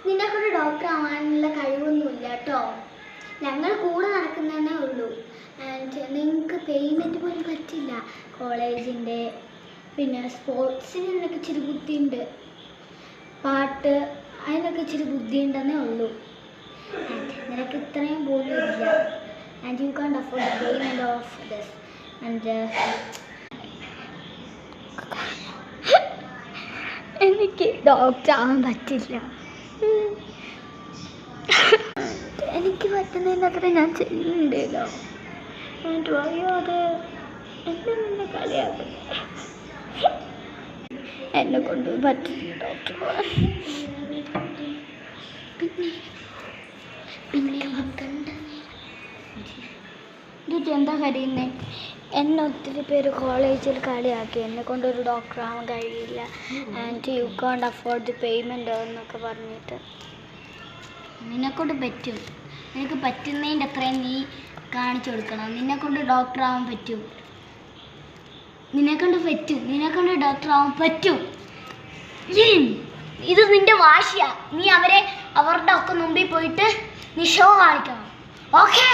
നിന്നെക്കൊണ്ട് doctor ആവാനുള്ള കഴിവൊന്നുമില്ല കേട്ടോ. ഞങ്ങൾ കൂടെ നടക്കുന്നതന്നെ ഉള്ളൂ. ആൻഡ് നിങ്ങൾക്ക് പേയ്മെൻറ്റ് പോലും പറ്റില്ല. കോളേജിൻ്റെ പിന്നെ സ്പോർട്സിന് നിനക്ക് ഇച്ചിരി ബുദ്ധിയുണ്ട്, പാട്ട് അതിനൊക്കെ ഇച്ചിരി ബുദ്ധിയുണ്ടെന്നേ ഉള്ളൂ. ആൻഡ് നിനക്ക് ഇത്രയും പോലും ഇല്ല. ആൻഡ് യു കാണ്ട് afford the payment of this. And എനിക്ക് ഡോക്ടർ ആവാൻ പറ്റില്ല. എനിക്ക് പറ്റുന്നതിൻ്റെ അത്ര ഞാൻ ചെയ്യുന്നുണ്ടല്ലോ. എന്നിട്ട് അറിയാതെ എന്നെ നിന്നെ കളിയാക്കുന്നു. എന്നെ കൊണ്ട് പറ്റില്ല ഡോക്ടർ. പിന്നെ ഇത് എന്താ കരയുന്നേ? എന്നെ ഒത്തിരി പേര് കോളേജിൽ കളിയാക്കി, എന്നെ കൊണ്ടൊരു ഡോക്ടർ ആവാൻ കഴിയില്ല. ആൻഡ് യു കാണ്ട് അഫോർഡ് ദി പേയ്മെൻറ്റ് എന്നൊക്കെ പറഞ്ഞിട്ട്. നിന്നെക്കൊണ്ട് പറ്റും. നിനക്ക് പറ്റുന്നതിൻ്റെ അത്രയും നീ കാണിച്ചു കൊടുക്കണം. നിന്നെക്കൊണ്ട് ഡോക്ടർ ആവാൻ പറ്റും. നിന്നെക്കൊണ്ട് പറ്റും. നിന്നെക്കൊണ്ട് ഡോക്ടർ ആവാൻ പറ്റും. ഇത് നിന്റെ വാശിയാ. നീ അവരുടെ ഒക്കെ മുമ്പിൽ പോയിട്ട് നീ ഷോ കാണിക്കണം. ഓക്കേ?